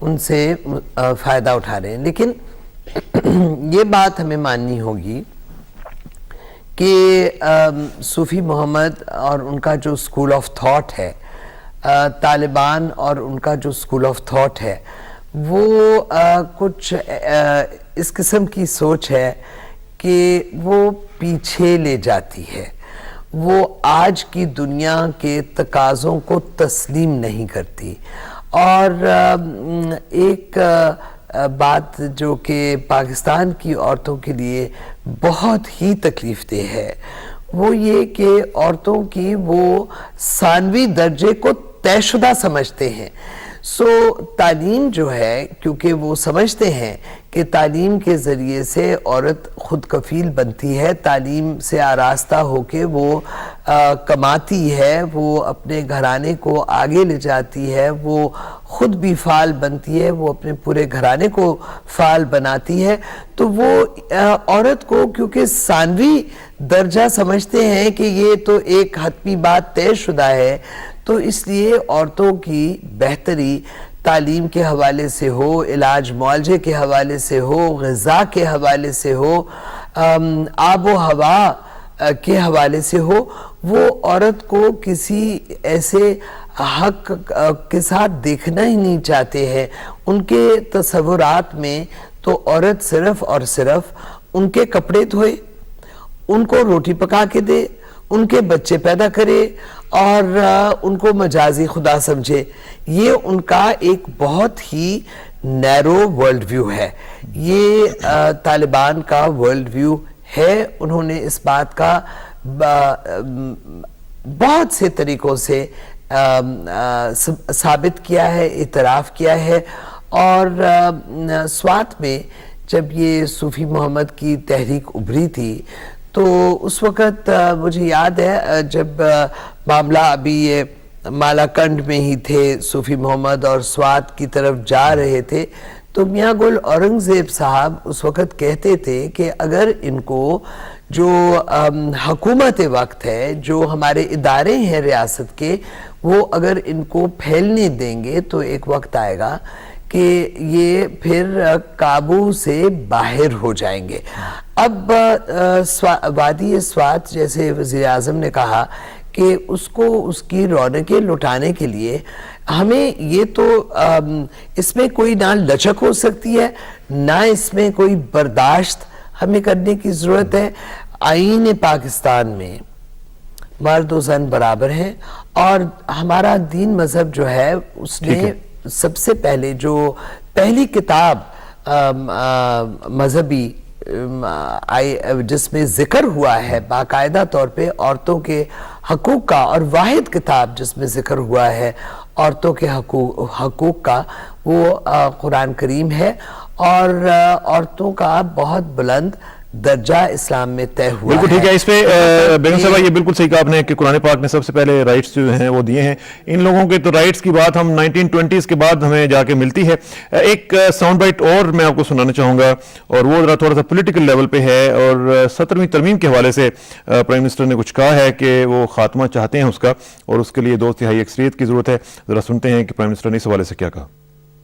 ان سے فائدہ اٹھا رہے ہیں. لیکن یہ بات ہمیں ماننی ہوگی کہ صوفی محمد اور ان کا جو اسکول آف تھاٹ ہے, طالبان اور ان کا جو اسکول آف تھاٹ ہے, وہ کچھ اس قسم کی سوچ ہے کہ وہ پیچھے لے جاتی ہے. وہ آج کی دنیا کے تقاضوں کو تسلیم نہیں کرتی. اور ایک بات جو کہ پاکستان کی عورتوں کے لیے بہت ہی تکلیف دہ ہے, وہ یہ کہ عورتوں کی وہ ثانوی درجے کو طے شدہ سمجھتے ہیں. سو تعلیم جو ہے, کیونکہ وہ سمجھتے ہیں کہ تعلیم کے ذریعے سے عورت خود کفیل بنتی ہے, تعلیم سے آراستہ ہو کے وہ کماتی ہے, وہ اپنے گھرانے کو آگے لے جاتی ہے, وہ خود بھی فعال بنتی ہے, وہ اپنے پورے گھرانے کو فعال بناتی ہے. تو وہ عورت کو کیونکہ ثانوی درجہ سمجھتے ہیں کہ یہ تو ایک حتمی بات طے شدہ ہے, تو اس لیے عورتوں کی بہتری تعلیم کے حوالے سے ہو, علاج معالجے کے حوالے سے ہو, غذا کے حوالے سے ہو, آب و ہوا کے حوالے سے ہو, وہ عورت کو کسی ایسے حق کے ساتھ دیکھنا ہی نہیں چاہتے ہیں. ان کے تصورات میں تو عورت صرف اور صرف ان کے کپڑے دھوئے, ان کو روٹی پکا کے دے, ان کے بچے پیدا کرے اور ان کو مجازی خدا سمجھے. یہ ان کا ایک بہت ہی نیرو ورلڈ ویو ہے. یہ طالبان کا ورلڈ ویو ہے. انہوں نے اس بات کا بہت سے طریقوں سے ثابت کیا ہے, اعتراف کیا ہے. اور سوات میں جب یہ صوفی محمد کی تحریک ابھری تھی تو اس وقت مجھے یاد ہے جب معاملہ ابھی یہ مالا کنڈ میں ہی تھے, صوفی محمد اور سوات کی طرف جا رہے تھے, تو میاں گل اورنگزیب صاحب اس وقت کہتے تھے کہ اگر ان کو جو حکومت وقت ہے, جو ہمارے ادارے ہیں ریاست کے, وہ اگر ان کو پھیلنے دیں گے تو ایک وقت آئے گا کہ یہ پھر قابو سے باہر ہو جائیں گے. اب وادی سوات جیسے وزیر اعظم نے کہا کہ اس کو اس کی رونقیں لٹانے کے لیے ہمیں یہ تو اس میں کوئی نہ لچک ہو سکتی ہے, نہ اس میں کوئی برداشت ہمیں کرنے کی ضرورت ہے. آئین پاکستان میں مرد و زن برابر ہیں, اور ہمارا دین مذہب جو ہے اس نے سب سے پہلے جو پہلی کتاب مذہبی جس میں ذکر ہوا ہے باقاعدہ طور پہ عورتوں کے حقوق کا, اور واحد کتاب جس میں ذکر ہوا ہے عورتوں کے حقوق کا, وہ قرآن کریم ہے. اور عورتوں کا بہت بلند درجہ اسلام میں طے ہوا ہے. بالکل ٹھیک ہے. اس پہ بیگم صاحبہ یہ بالکل صحیح کہا آپ نے کہ قرآن پاک نے سب سے پہلے رائٹس جو ہیں وہ دیے ہیں. ان لوگوں کے تو رائٹس کی بات ہم 1920s کے بعد ہمیں جا کے ملتی ہے. ایک ساؤنڈ بائٹ اور میں آپ کو سنانا چاہوں گا, اور وہ ذرا تھوڑا سا پولیٹیکل لیول پہ ہے, اور 17ویں ترمیم کے حوالے سے پرائم منسٹر نے کچھ کہا ہے کہ وہ خاتمہ چاہتے ہیں اس کا, اور اس کے لیے 2/3 اکثریت کی ضرورت ہے. ذرا سنتے ہیں کہ پرائم منسٹر نے اس حوالے سے کیا کہا.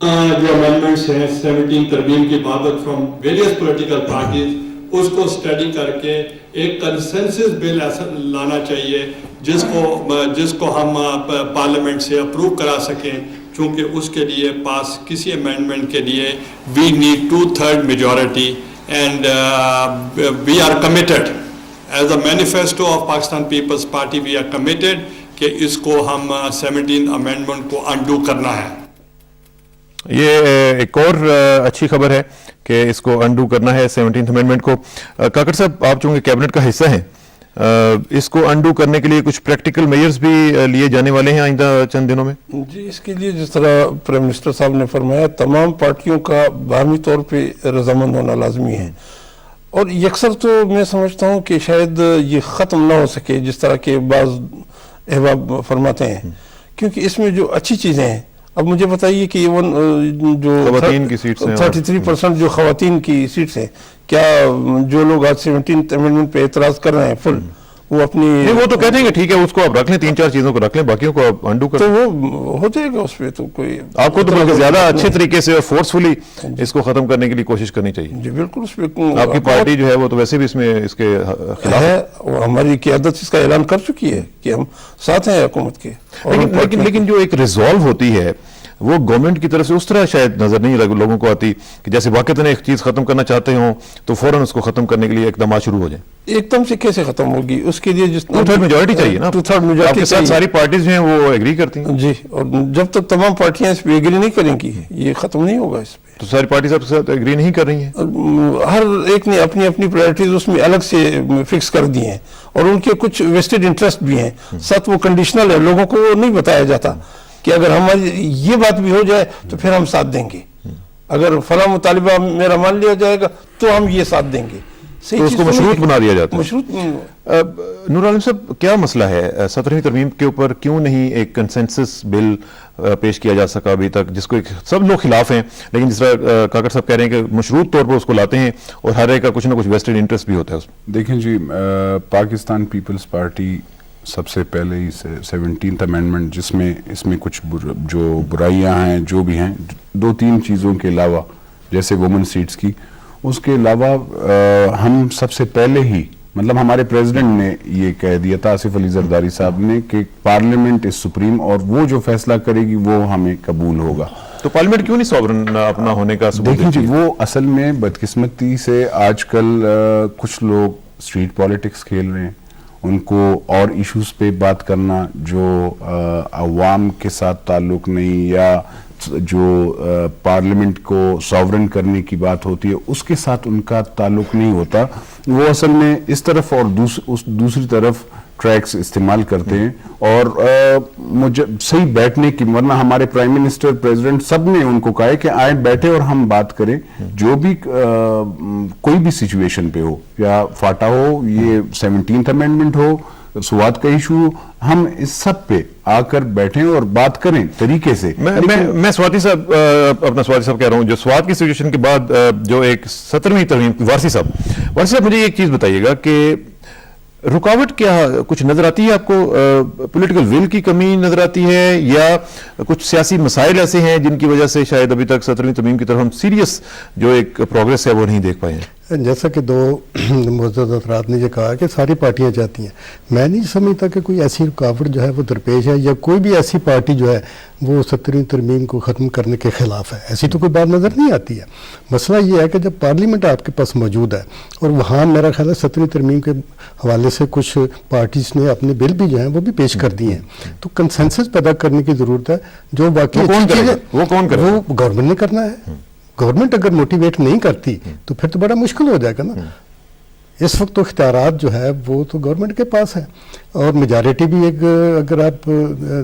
جو امینڈمنٹس ہیں 17 ترمیم کی بابت فرام ویریس پولیٹیکل پارٹیز, اس کو اسٹڈی کر کے ایک کنسنسس بل لانا چاہیے جس کو ہم پارلیمنٹ سے اپروو کرا سکیں, چونکہ اس کے لیے پاس کسی امینڈمنٹ کے لیے we need 2/3 majority. And we are committed as a manifesto of Pakistan Peoples Party, we are committed کہ اس کو ہم 17 امینڈمنٹ کو انڈو کرنا ہے. یہ ایک اور اچھی خبر ہے کہ اس کو انڈو کرنا ہے 17th امینڈمنٹ کو. کاکڑ صاحب, آپ چونکہ کیبنٹ کا حصہ ہیں, اس کو انڈو کرنے کے لیے کچھ پریکٹیکل میجرز بھی لیے جانے والے ہیں آئندہ چند دنوں میں؟ جی, اس کے لیے جس طرح پرائم منسٹر صاحب نے فرمایا, تمام پارٹیوں کا باہمی طور پہ رضامند ہونا لازمی ہے. اور یکسر تو میں سمجھتا ہوں کہ شاید یہ ختم نہ ہو سکے جس طرح کے بعض احباب فرماتے ہیں, کیونکہ اس میں جو اچھی چیزیں ہیں. اب مجھے بتائیے کہ ایون جو خواتین کی سیٹس ہیں, 33% جو خواتین کی سیٹس ہیں, کیا جو لوگ آج 17th امینڈمنٹ پہ اعتراض کر رہے ہیں فل, وہ اپنی نہیں وہ تو کہتے ہیں کہ ٹھیک ہے اس کو آپ رکھ لیں 3-4 چیزوں کو رکھ لیں باقیوں کو آپ انڈو کر تو وہ ہو جائے گا اس پہ تو کوئی آپ کو تو بلکہ زیادہ اچھے طریقے سے اور فورسفلی اس کو ختم کرنے کے لیے کوشش کرنی چاہیے جی بالکل اس پہ آپ کی پارٹی جو ہے وہ تو ویسے بھی اس میں اس کے خلاف ہے اور ہماری قیادت اس کا اعلان کر چکی ہے کہ ہم ساتھ ہیں حکومت کے لیکن جو ایک ریزالو ہوتی ہے وہ گورنمنٹ کی طرف سے اس طرح شاید نظر نہیں لوگوں کو آتی کہ جیسے واقعتاً ایک چیز ختم کرنا چاہتے ہوں تو فوراً اس کو ختم کرنے کے لیے اقدامات شروع ہو جائیں ایک دم سے کیسے ختم ہوگی اس کے لیے جس 2/3 میجورٹی چاہیے نا 2/3 آپ میجورٹی کے ساتھ ساری پارٹیز جو ہیں وہ ایگری کرتی ہیں جی اور جب تک تمام پارٹیاں اس پہ ایگری نہیں کریں گی یہ ختم نہیں ہوگا اس پہ تو ساری پارٹیز آپ کے ساتھ ایگری نہیں کر رہی ہیں ہر ایک نے اپنی اپنی پرائرٹیز اس میں الگ سے فکس کر دی ہیں اور ان کے کچھ ویسٹڈ انٹرسٹ بھی ہیں ساتھ وہ کنڈیشنل ہے لوگوں کو نہیں بتایا جاتا کہ اگر ہماری یہ بات بھی ہو جائے تو پھر ہم ساتھ دیں گے اگر فلاں مطالبہ میرا مان لیا جائے گا تو ہم یہ ساتھ دیں گے تو اس کو مشروط بنا دیا جاتا ہے مشروط نور عالم صاحب کیا مسئلہ ہے 17ویں ترمیم کے اوپر کیوں نہیں ایک کنسنسس بل پیش کیا جا سکا ابھی تک جس کو سب لوگ خلاف ہیں لیکن جس طرح کاکڑ صاحب کہہ رہے ہیں کہ مشروط طور پر اس کو لاتے ہیں اور ہر ایک کا کچھ نہ کچھ ویسٹڈ انٹرسٹ بھی ہوتا ہے اس میں دیکھیں جی پاکستان پیپلز پارٹی سب سے پہلے ہی 17th امینڈمنٹ جس میں اس میں کچھ جو برائیاں ہیں جو بھی ہیں 2-3 چیزوں کے علاوہ جیسے وومن سیٹس کی اس کے علاوہ ہم سب سے پہلے ہی مطلب ہمارے پریزیڈنٹ نے یہ کہہ دیا تھا آصف علی زرداری صاحب نے کہ پارلیمنٹ از سپریم اور وہ جو فیصلہ کرے گی وہ ہمیں قبول ہوگا تو پارلیمنٹ کیوں نہیں سوورن اپنا ہونے کا ثبوت دیکھیں جی دیتی ہے؟ وہ اصل میں بدقسمتی سے آج کل کچھ لوگ اسٹریٹ پالیٹکس کھیل رہے ہیں ان کو اور ایشوز پہ بات کرنا جو عوام کے ساتھ تعلق نہیں یا جو پارلیمنٹ کو ساورن کرنے کی بات ہوتی ہے اس کے ساتھ ان کا تعلق نہیں ہوتا وہ اصل میں اس طرف اور دوسری طرف ٹریکس استعمال کرتے ہیں اور مجھے صحیح بیٹھنے کی ورنہ ہمارے پرائم منسٹر پریزیڈنٹ سب نے ان کو کہا ہے کہ آئیں بیٹھے اور ہم بات کریں جو بھی کوئی بھی سچویشن پہ ہو یا فاٹا ہو یہ 17th امینڈمنٹ ہو سوات کا ایشو ہم اس سب پہ آ کر بیٹھیں اور بات کریں طریقے سے میں سواتی صاحب اپنا سواتی صاحب کہہ رہا ہوں جو سوات کی سچویشن کے بعد جو ایک 17ویں ترمیم وارسی صاحب مجھے ایک چیز بتائیے گا کہ رکاوٹ کیا کچھ نظر آتی ہے آپ کو پولیٹیکل ول کی کمی نظر آتی ہے یا کچھ سیاسی مسائل ایسے ہیں جن کی وجہ سے شاید ابھی تک 17ویں ترمیم کی طرف ہم سیریس جو ایک پروگریس ہے وہ نہیں دیکھ پائے ہیں جیسا کہ 2 معزز حضرات نے یہ کہا کہ ساری پارٹیاں چاہتی ہیں میں نہیں سمجھتا کہ کوئی ایسی رکاوٹ جو ہے وہ درپیش ہے یا کوئی بھی ایسی پارٹی جو ہے وہ 17ویں ترمیم کو ختم کرنے کے خلاف ہے ایسی تو کوئی بات نظر نہیں آتی ہے مسئلہ یہ ہے کہ جب پارلیمنٹ آپ کے پاس موجود ہے اور وہاں میرا خیال ہے 17ویں ترمیم کے حوالے سے کچھ پارٹیز نے اپنے بل بھی جو ہیں وہ بھی پیش کر دیے ہیں تو کنسنسس پیدا کرنے کی ضرورت ہے جو باقی وہ کون کرے وہ گورنمنٹ نے کرنا ہے گورنمنٹ اگر موٹیویٹ نہیں کرتی تو پھر تو بڑا مشکل ہو جائے گا نا اس وقت تو اختیارات جو ہے وہ تو گورنمنٹ کے پاس ہے اور میجارٹی بھی ایک اگر آپ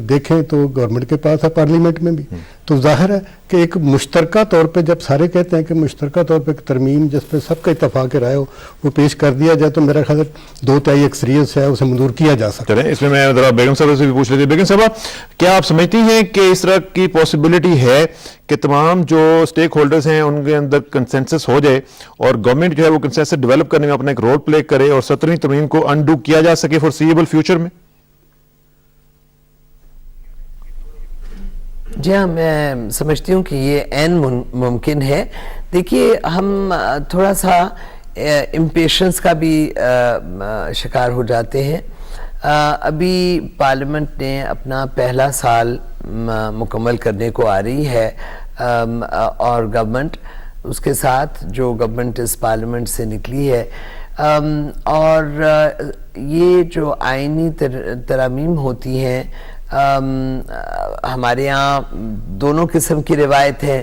دیکھیں تو گورنمنٹ کے پاس ہے پارلیمنٹ میں بھی تو ظاہر ہے کہ ایک مشترکہ طور پہ جب سارے کہتے ہیں کہ مشترکہ طور پہ ایک ترمیم جس پہ سب کا اتفاق رائے ہو وہ پیش کر دیا جائے تو میرا خیال 2/3 اکثریت سے ہے اسے منظور کیا جا سکتا ہے. چلیں اس میں ذرا بیگم صاحب سے بھی پوچھ لیتے. بیگم صاحبہ کیا آپ سمجھتی ہیں کہ اس طرح کی پاسبلٹی ہے کہ تمام جو اسٹیک ہولڈرز ہیں ان کے اندر کنسنسس ہو جائے اور گورنمنٹ جو ہے وہ کنسنسس ڈیولپ کرنے میں اپنا ایک رول پلے کرے اور 17ویں ترمیم کو انڈو کیا جا سکے فورسیبل فیوچر میں؟ جی ہاں میں سمجھتی ہوں کہ یہ عین ممکن ہے. دیکھیے ہم تھوڑا سا امپیشنس کا بھی شکار ہو جاتے ہیں. ابھی پارلیمنٹ نے اپنا پہلا سال مکمل کرنے کو آ رہی ہے اور گورنمنٹ اس کے ساتھ جو گورنمنٹ اس پارلیمنٹ سے نکلی ہے اور یہ جو آئینی ترامیم ہوتی ہیں ہمارے ہاں دونوں قسم کی روایت ہے.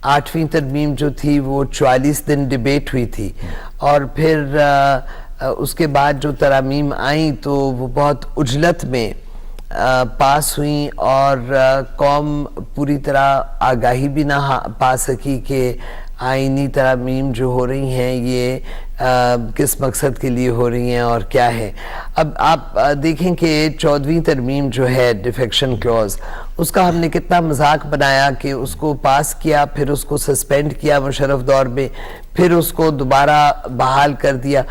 8ویں ترمیم جو تھی وہ 44 دن ڈیبیٹ ہوئی تھی اور پھر اس کے بعد جو ترامیم آئیں تو وہ بہت عجلت میں پاس ہوئیں اور قوم پوری طرح آگاہی بھی نہ پا سکی کہ آئینی ترامیم جو ہو رہی ہیں یہ کس مقصد کے لیے ہو رہی ہیں اور کیا ہے. اب آپ دیکھیں کہ 14ویں ترمیم جو ہے ڈیفیکشن کلوز اس کا ہم نے کتنا مذاق بنایا کہ اس کو پاس کیا پھر اس کو سسپینڈ کیا مشرف دور میں پھر اس کو دوبارہ بحال کر دیا.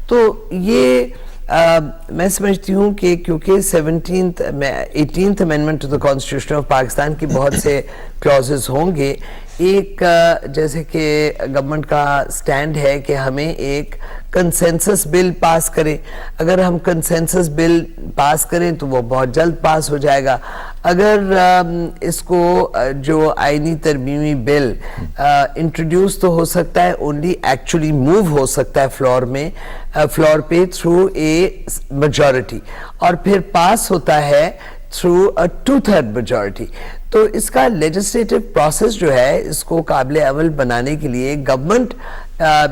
تو یہ میں سمجھتی ہوں کہ کیونکہ 18th amendment to the constitution of Pakistan کی بہت سے کلازز ہوں گے. ایک جیسے کہ گورنمنٹ کا سٹینڈ ہے کہ ہمیں ایک کنسنسس بل پاس کریں. اگر ہم کنسنسس بل پاس کریں تو وہ بہت جلد پاس ہو جائے گا. اگر اس کو جو آئینی ترمیمی بل انٹروڈیوس تو ہو سکتا ہے, اونلی ایکچولی موو ہو سکتا ہے فلور پہ تھرو اے میجورٹی, اور پھر پاس ہوتا ہے تھرو 2/3 میجورٹی. تو اس کا لیجسلیٹو پروسیس جو ہے اس کو قابل عمل بنانے کے لیے گورنمنٹ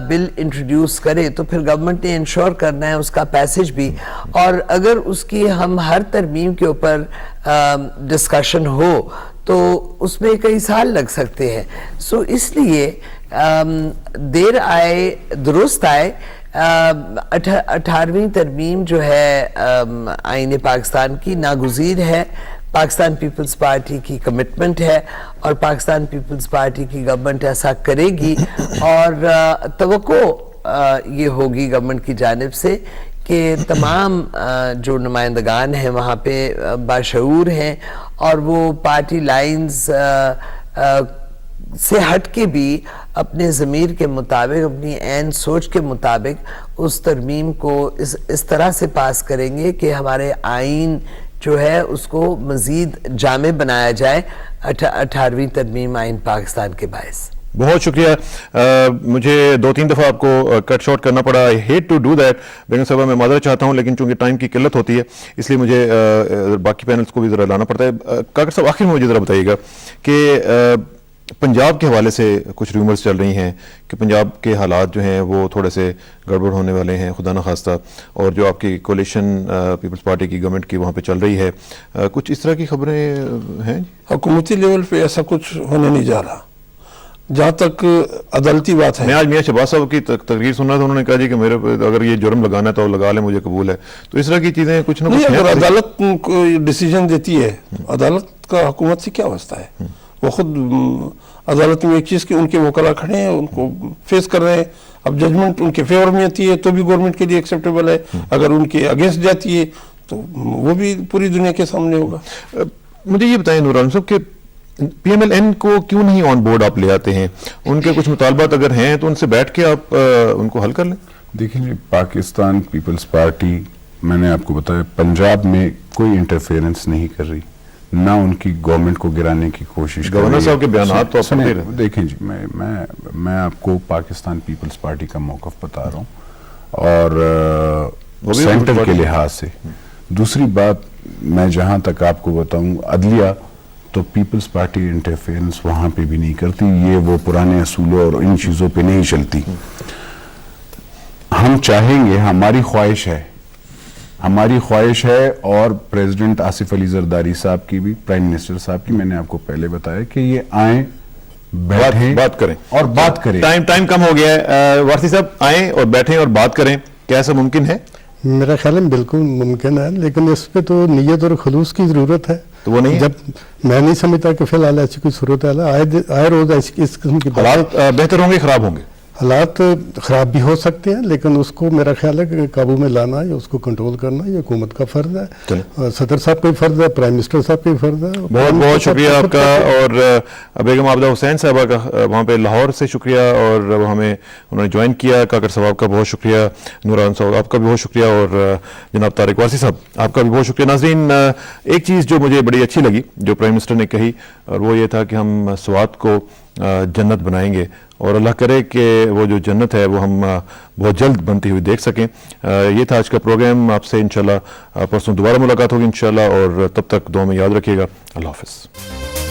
بل انٹروڈیوس کرے تو پھر گورنمنٹ نے انشور کرنا ہے اس کا پیسج بھی, اور اگر اس کی ہم ہر ترمیم کے اوپر ڈسکشن ہو تو اس میں کئی سال لگ سکتے ہیں. سو اس لیے دیر آئے درست آئے. 18ویں ترمیم جو ہے آئین پاکستان کی ناگزیر ہے. پاکستان پیپلز پارٹی کی کمٹمنٹ ہے اور پاکستان پیپلز پارٹی کی گورنمنٹ ایسا کرے گی, اور توقع یہ ہوگی گورنمنٹ کی جانب سے کہ تمام جو نمائندگان ہیں وہاں پہ باشعور ہیں اور وہ پارٹی لائنز سے ہٹ کے بھی اپنے ضمیر کے مطابق, اپنی عین سوچ کے مطابق اس ترمیم کو اس طرح سے پاس کریں گے کہ ہمارے آئین جو ہے اس کو مزید جامع بنایا جائے 18ویں ترمیم آئین پاکستان کے باعث. بہت شکریہ. مجھے 2-3 دفعہ آپ کو کٹ شارٹ کرنا پڑا. I hate to do that بیگم صاحبہ, میں معذرت چاہتا ہوں, لیکن چونکہ ٹائم کی قلت ہوتی ہے اس لیے مجھے باقی پینلز کو بھی ذرا لانا پڑتا ہے. کاکر صاحب آخر میں مجھے ذرا بتائیے گا کہ پنجاب کے حوالے سے کچھ ریومرز چل رہی ہیں کہ پنجاب کے حالات جو ہیں وہ تھوڑے سے گڑبڑ ہونے والے ہیں خدا نخواستہ, اور جو آپ کی کولیشن پیپلز پارٹی کی گورنمنٹ کی وہاں پہ چل رہی ہے, کچھ اس طرح کی خبریں ہیں؟ حکومتی لیول پہ ایسا کچھ ہونے نہیں جا رہا. جہاں تک عدالتی بات ہے, میں آج میاں شہباز صاحب کی تقریر سن رہا تھا, انہوں نے کہا جی کہ میرے اگر یہ جرم لگانا ہے تو لگا لیں, مجھے قبول ہے. تو اس طرح کی چیزیں کچھ نہ کچھ اگر عدالت کوئی ڈیسیجن دیتی ہے, عدالت کا حکومت سے کیا واسطہ ہے؟ وہ خود عدالت میں ایک چیز کہ ان کے وکلا کھڑے ہیں, ان کو فیس کر رہے ہیں. اب ججمنٹ ان کے فیور میں آتی ہے تو بھی گورنمنٹ کے لیے ایکسیپٹیبل ہے, اگر ان کے اگینسٹ جاتی ہے تو وہ بھی پوری دنیا کے سامنے ہوگا. مجھے یہ بتائیں نوران صاحب کہ پی ایم ایل این کو کیوں نہیں آن بورڈ آپ لے آتے ہیں؟ ان کے کچھ مطالبات اگر ہیں تو ان سے بیٹھ کے آپ ان کو حل کر لیں. دیکھیں جی, پاکستان پیپلز پارٹی, میں نے آپ کو بتایا, پنجاب میں کوئی انٹرفیئرنس نہیں کر رہی, نہ ان کی گورنمنٹ کو گرانے کی کوشش کر رہی ہے. گورنر صاحب کے بیانات تو سنیں, دیکھیں جی, میں آپ کو پاکستان پیپلز پارٹی کا موقف بتا رہا ہوں, اور سینٹر کے لحاظ سے. دوسری بات, میں جہاں تک آپ کو بتاؤں, عدلیہ تو پیپلز پارٹی انٹرفیئرنس وہاں پہ بھی نہیں کرتی. یہ وہ پرانے اصولوں اور ان چیزوں پہ نہیں چلتی. ہم چاہیں گے, ہماری خواہش ہے اور پریزیڈنٹ آصف علی زرداری صاحب کی بھی, پرائم منسٹر صاحب کی, میں نے آپ کو پہلے بتایا کہ یہ آئیں, بیٹھیں, بات کریں اور بات کریں. ٹائم کم ہو گیا ہے. وارثی صاحب آئیں اور بیٹھیں اور بات کریں, کیا ایسا ممکن ہے؟ میرا خیال ہے بالکل ممکن ہے, لیکن اس پہ تو نیت اور خلوص کی ضرورت ہے. تو وہ نہیں, جب میں نہیں سمجھتا کہ فی الحال ایسی کوئی صورت ہے, آئے روز اس قسم کی حالات بہتر ہوں گے خراب ہوں گے؟ حالات خراب بھی ہو سکتے ہیں, لیکن اس کو میرا خیال ہے کہ قابو میں لانا یا اس کو کنٹرول کرنا یہ حکومت کا فرض ہے, صدر صاحب کا بھی فرض ہے, پرائم منسٹر صاحب کا بھی فرض ہے. بہت شکریہ آپ کا, اور بیگم عابدہ حسین صاحبہ کا وہاں پہ لاہور سے شکریہ, اور وہ ہمیں انہوں نے جوائن کیا. کاکر صاحب کا بہت شکریہ, نوران صاحب آپ کا بھی بہت شکریہ, اور جناب طارق وارثی صاحب آپ کا بھی بہت شکریہ. ناظرین, ایک چیز جو مجھے بڑی اچھی لگی جو پرائم منسٹر نے کہی, اور وہ یہ تھا کہ ہم سوات کو جنت بنائیں گے, اور اللہ کرے کہ وہ جو جنت ہے وہ ہم بہت جلد بنتی ہوئی دیکھ سکیں. یہ تھا آج کا پروگرام. آپ سے انشاءاللہ پرسوں دوبارہ ملاقات ہوگی انشاءاللہ, اور تب تک دعا میں یاد رکھیے گا. اللہ حافظ.